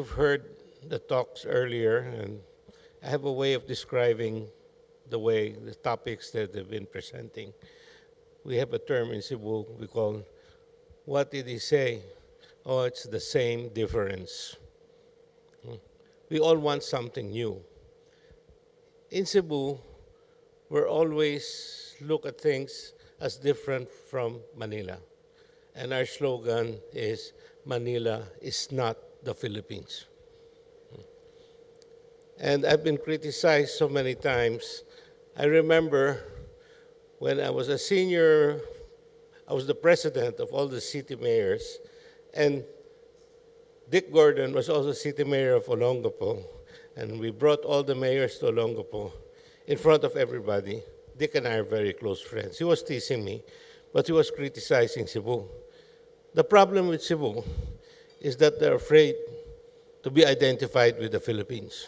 you've heard the talks earlier, and I have a way of describing the topics that they've been presenting. We have a term in Cebu we call, what did he say? Oh, it's the same difference. We all want something new. In Cebu, we're always look at things as different from Manila. And our slogan is, Manila is not the Philippines. And I've been criticized so many times. I remember when I was a senior, I was the president of all the city mayors, and Dick Gordon was also city mayor of Olongapo, and we brought all the mayors to Olongapo in front of everybody. Dick and I are very close friends. He was teasing me, but he was criticizing Cebu. The problem with Cebu is that they're afraid to be identified with the Philippines.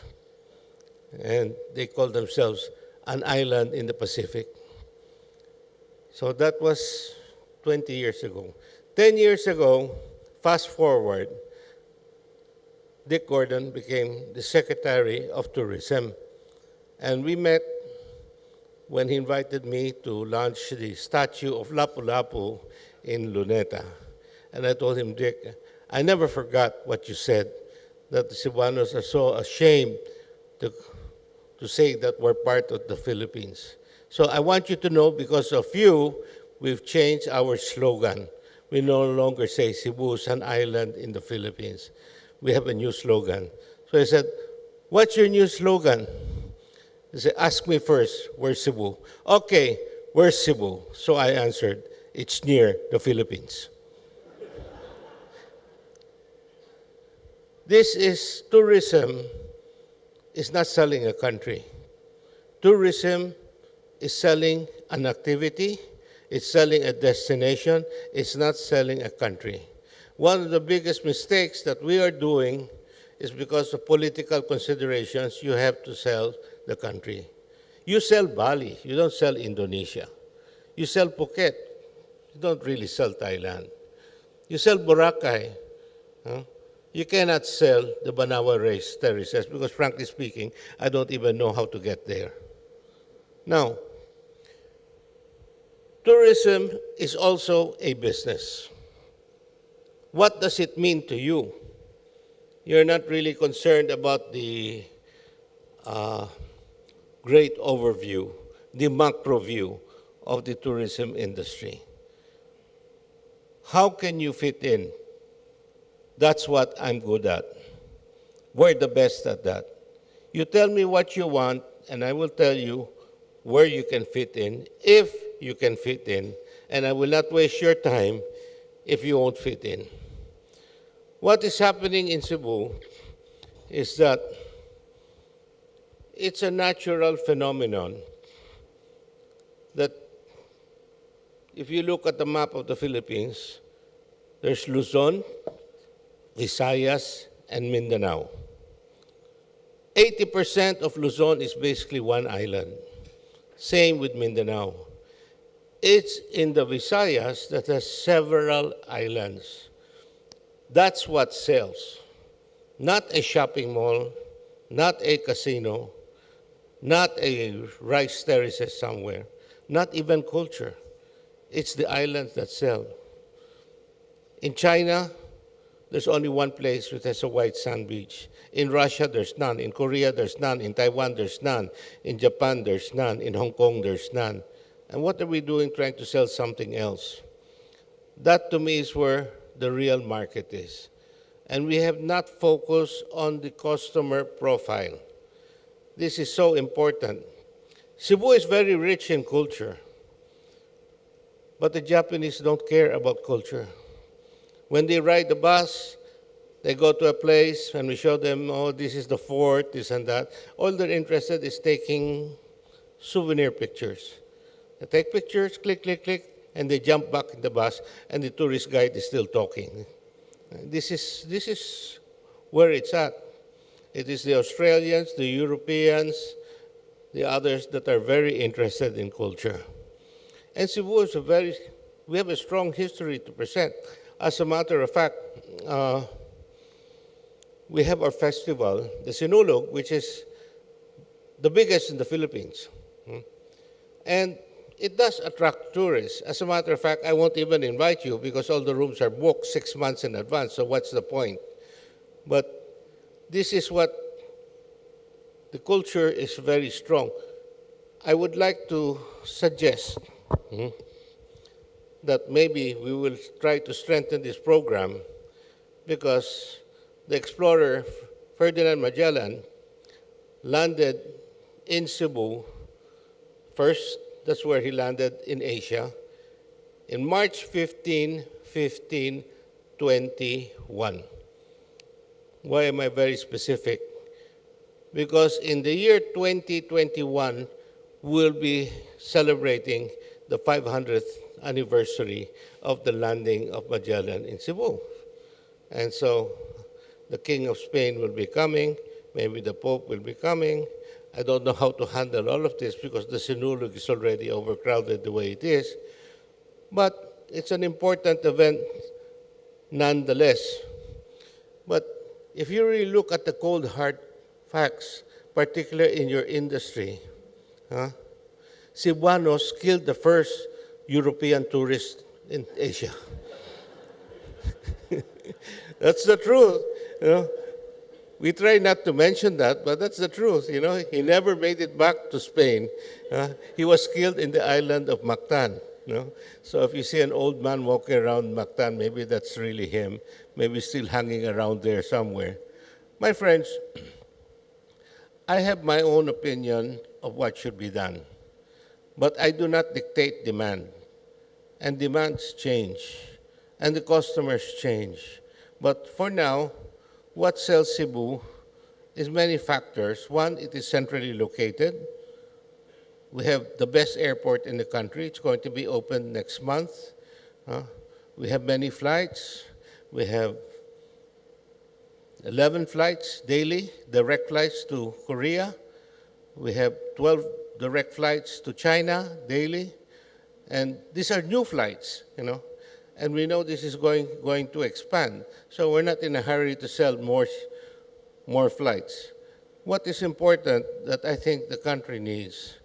And they call themselves an island in the Pacific. So that was 20 years ago. 10 years ago, fast forward, Dick Gordon became the Secretary of Tourism. And we met when he invited me to launch the statue of Lapu-Lapu in Luneta. And I told him, Dick, I never forgot what you said, that the Cebuanos are so ashamed to say that we're part of the Philippines. So I want you to know, because of you, we've changed our slogan. We no longer say Cebu is an island in the Philippines. We have a new slogan. So I said, what's your new slogan? He said, ask me first, where's Cebu? Okay, where's Cebu? So I answered, it's near the Philippines. Tourism is not selling a country. Tourism is selling an activity, it's selling a destination, it's not selling a country. One of the biggest mistakes that we are doing is because of political considerations, you have to sell the country. You sell Bali, you don't sell Indonesia. You sell Phuket, you don't really sell Thailand. You sell Boracay, huh? You cannot sell the Banawa race terraces because, frankly speaking, I don't even know how to get there. Now, tourism is also a business. What does it mean to you? You're not really concerned about the great overview, the macro view of the tourism industry. How can you fit in? That's what I'm good at. We're the best at that. You tell me what you want, and I will tell you where you can fit in, if you can fit in, and I will not waste your time if you won't fit in. What is happening in Cebu is that it's a natural phenomenon that if you look at the map of the Philippines, there's Luzon, Visayas, and Mindanao. 80% of Luzon is basically one island. Same with Mindanao. It's in the Visayas that has several islands. That's what sells. Not a shopping mall, not a casino, not a rice terraces somewhere, not even culture. It's the islands that sell. In China, there's only one place which has a white sand beach. In Russia, there's none. In Korea, there's none. In Taiwan, there's none. In Japan, there's none. In Hong Kong, there's none. And what are we doing trying to sell something else? That, to me, is where the real market is. And we have not focused on the customer profile. This is so important. Cebu is very rich in culture, but the Japanese don't care about culture. When they ride the bus, they go to a place and we show them, oh, this is the fort, this and that. All they're interested is taking souvenir pictures. They take pictures, click, click, click, and they jump back in the bus, and the tourist guide is still talking. This is where it's at. It is the Australians, the Europeans, the others that are very interested in culture. And Cebu is we have a strong history to present. As a matter of fact, we have our festival, the Sinulog, which is the biggest in the Philippines. And it does attract tourists. As a matter of fact, I won't even invite you because all the rooms are booked 6 months in advance, so what's the point? But this is what the culture is very strong. I would like to suggest that maybe we will try to strengthen this program because the explorer Ferdinand Magellan landed in Cebu first. That's where he landed in Asia in March 15, 1521. Why am I very specific? Because in the year 2021, we'll be celebrating the 500th anniversary of the landing of Magellan in Cebu. And so the King of Spain will be coming, maybe the Pope will be coming. I don't know how to handle all of this because the Sinulog is already overcrowded the way it is. But it's an important event nonetheless. But if you really look at the cold hard facts, particularly in your industry, Cebuanos killed the first European tourist in Asia. That's the truth. We try not to mention that, but that's the truth. He never made it back to Spain. He was killed in the island of Mactan. So if you see an old man walking around Mactan, maybe that's really him. Maybe still hanging around there somewhere. My friends, I have my own opinion of what should be done, but I do not dictate demand. And demands change, and the customers change. But for now, what sells Cebu is many factors. One, it is centrally located. We have the best airport in the country. It's going to be open next month. We have many flights. We have 11 flights daily, direct flights to Korea. We have 12 direct flights to China daily. And these are new flights, and we know this is going to expand. So we're not in a hurry to sell more flights. What is important that I think the country needs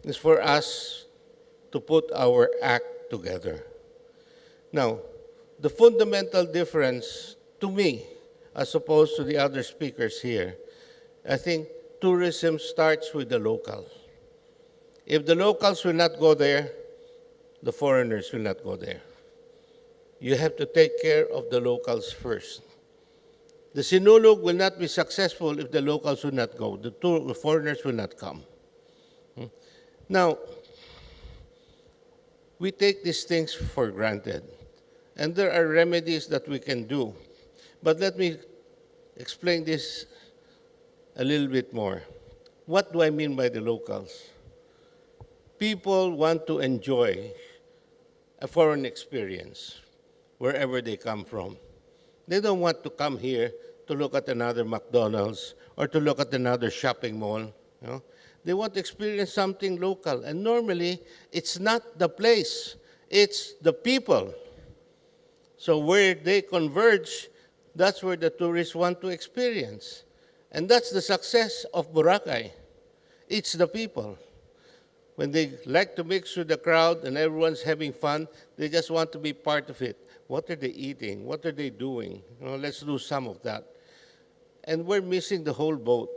is for us to put our act together. Now, the fundamental difference to me, as opposed to the other speakers here, I think tourism starts with the local. If the locals will not go there, the foreigners will not go there. You have to take care of the locals first. The Sinulog will not be successful if the locals will not go. The foreigners will not come. Now, we take these things for granted, and there are remedies that we can do. But let me explain this a little bit more. What do I mean by the locals? People want to enjoy a foreign experience wherever they come from. They don't want to come here to look at another McDonald's or to look at another shopping mall. They want to experience something local. And normally, it's not the place, it's the people. So where they converge, that's where the tourists want to experience. And that's the success of Boracay. It's the people. When they like to mix with the crowd and everyone's having fun, they just want to be part of it. What are they eating? What are they doing? Let's do some of that. And we're missing the whole boat.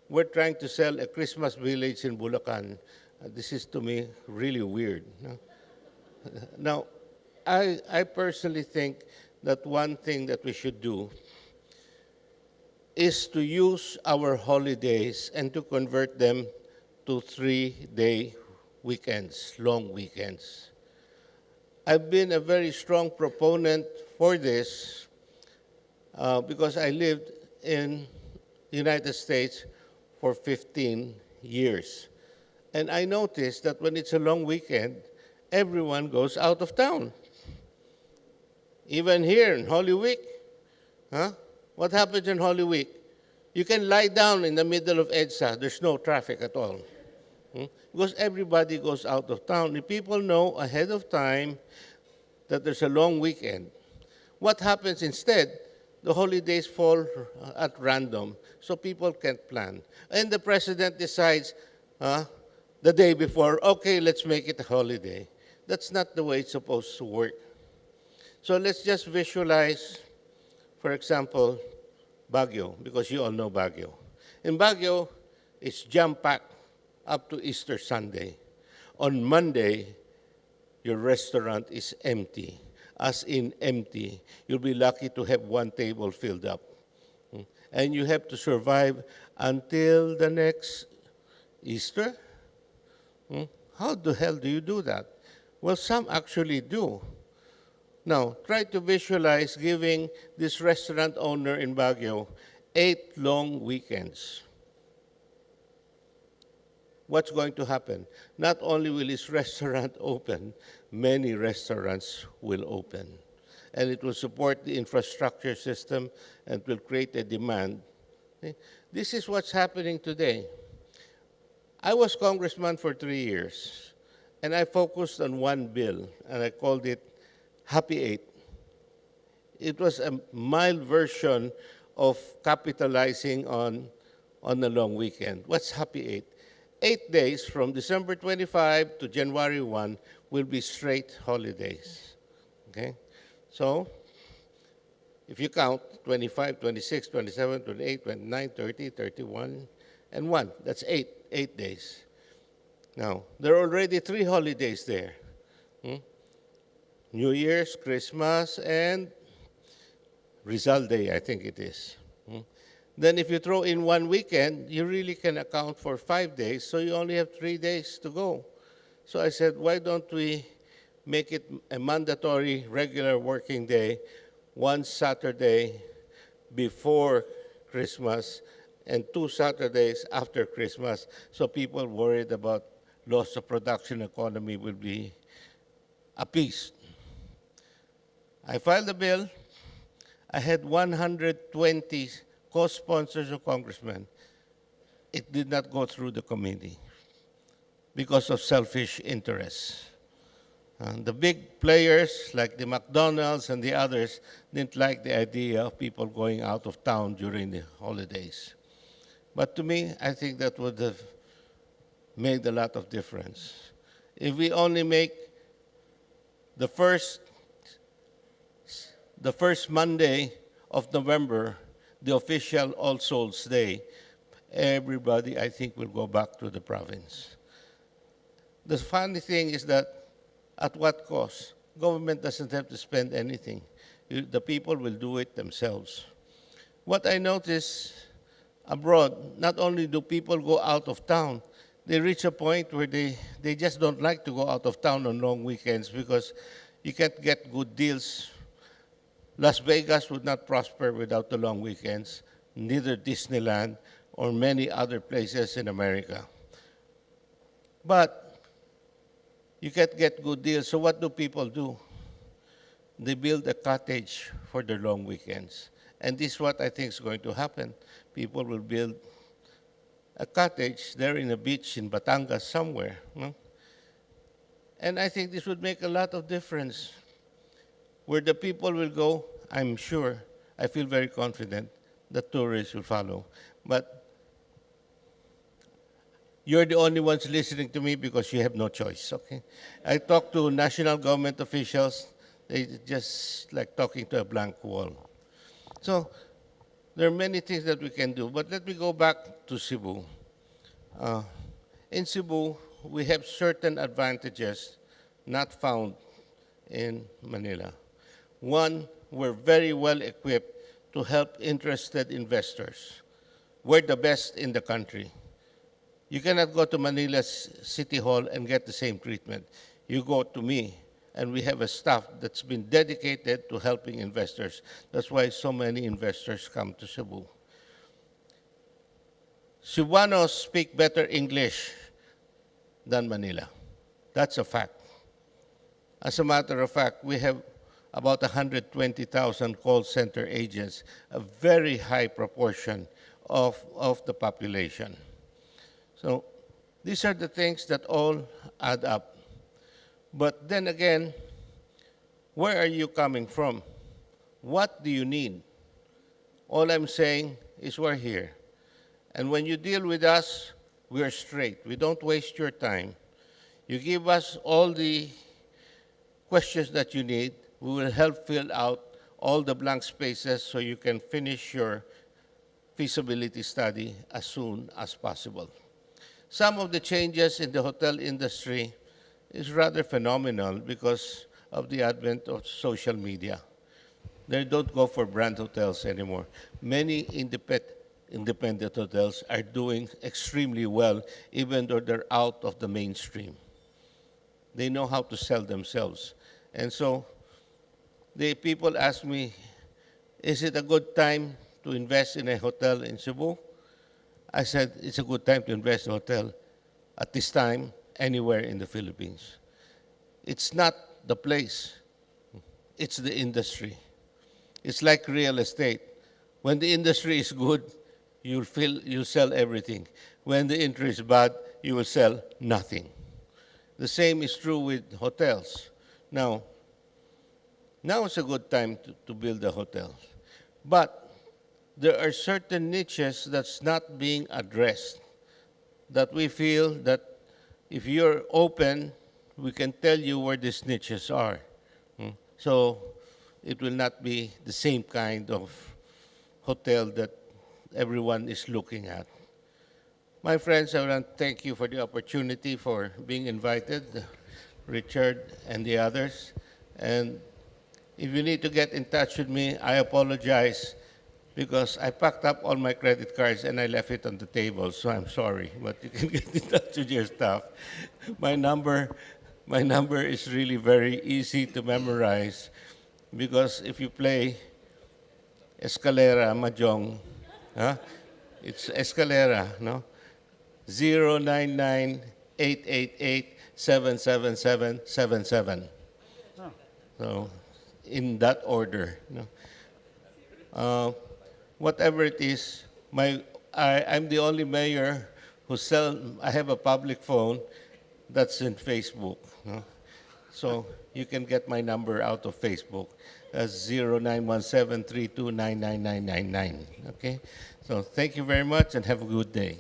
We're trying to sell a Christmas village in Bulacan. This is, to me, really weird. Now, I personally think that one thing that we should do is to use our holidays and to convert them to 3-day weekends, long weekends. I've been a very strong proponent for this because I lived in the United States for 15 years. And I noticed that when it's a long weekend, everyone goes out of town. Even here in Holy Week. What happens in Holy Week? You can lie down in the middle of EDSA. There's no traffic at all. Because everybody goes out of town. The people know ahead of time that there's a long weekend. What happens instead? The holidays fall at random, so people can't plan. And the president decides the day before, okay, let's make it a holiday. That's not the way it's supposed to work. So let's just visualize, for example, Baguio, because you all know Baguio. In Baguio, it's jam-packed up to Easter Sunday. On Monday, your restaurant is empty, as in empty. You'll be lucky to have one table filled up. And you have to survive until the next Easter? How the hell do you do that? Well, some actually do. Now, try to visualize giving this restaurant owner in Baguio 8 long weekends. What's going to happen? Not only will his restaurant open, many restaurants will open. And it will support the infrastructure system and will create a demand. This is what's happening today. I was congressman for 3 years, and I focused on one bill, and I called it Happy Eight. It was a mild version of capitalizing on a long weekend. What's Happy Eight? 8 days from December 25 to January 1 will be straight holidays. Okay? So, if you count 25, 26, 27, 28, 29, 30, 31, and 1, that's 8 days. Now, there are already 3 holidays there. New Year's, Christmas, and Rizal Day, I think it is. Then if you throw in one weekend, you really can account for 5 days, so you only have 3 days to go. So I said, why don't we make it a mandatory regular working day, one Saturday before Christmas and 2 Saturdays after Christmas, so people worried about loss of production economy will be appeased. I filed the bill. I had 120 co-sponsors of congressmen. It did not go through the committee because of selfish interests. The big players like the McDonald's and the others didn't like the idea of people going out of town during the holidays. But to me, I think that would have made a lot of difference. If we only make the first Monday of November the official All Souls Day, everybody, I think, will go back to the province. The funny thing is that at what cost? Government doesn't have to spend anything. The people will do it themselves. What I notice abroad, not only do people go out of town, they reach a point where they just don't like to go out of town on long weekends because you can't get good deals. Las Vegas would not prosper without the long weekends, neither Disneyland or many other places in America. But you can't get good deals, so what do people do? They build a cottage for their long weekends. And this is what I think is going to happen. People will build a cottage there in a beach in Batangas somewhere. No? And I think this would make a lot of difference. Where the people will go, I'm sure, I feel very confident, the tourists will follow. But you're the only ones listening to me because you have no choice, okay? I talk to national government officials, they just like talking to a blank wall. So there are many things that we can do, but let me go back to Cebu. In Cebu, we have certain advantages not found in Manila. One, we're very well equipped to help interested investors. We're the best in the country. You cannot go to Manila's City Hall and get the same treatment. You go to me, and we have a staff that's been dedicated to helping investors. That's why so many investors come to Cebu. Cebuanos speak better English than Manila. That's a fact. As a matter of fact, we have about 120,000 call center agents, a very high proportion of the population. So these are the things that all add up. But then again, where are you coming from? What do you need? All I'm saying is we're here. And when you deal with us, we are straight. We don't waste your time. You give us all the questions that you need. We will help fill out all the blank spaces so you can finish your feasibility study as soon as possible. Some of the changes in the hotel industry is rather phenomenal because of the advent of social media. They don't go for brand hotels anymore. Many independent hotels are doing extremely well, even though they're out of the mainstream. They know how to sell themselves. And so the people ask me, is it a good time to invest in a hotel in Cebu? I said, it's a good time to invest in a hotel at this time, anywhere in the Philippines. It's not the place, it's the industry. It's like real estate. When the industry is good, you'll sell everything. When the industry is bad, you will sell nothing. The same is true with hotels. Now is a good time to build a hotel. But there are certain niches that's not being addressed that we feel that if you're open, we can tell you where these niches are. So it will not be the same kind of hotel that everyone is looking at. My friends, I want to thank you for the opportunity for being invited, Richard and the others. And if you need to get in touch with me, I apologize because I packed up all my credit cards and I left it on the table, so I'm sorry. But you can get in touch with your staff. My number is really very easy to memorize because if you play Escalera, Mahjong, it's Escalera, no? 099-888-77777. So, in that order. Whatever it is, I'm the only mayor I have a public phone that's in Facebook. So you can get my number out of Facebook. That's 0917-3299999. Okay? So thank you very much and have a good day.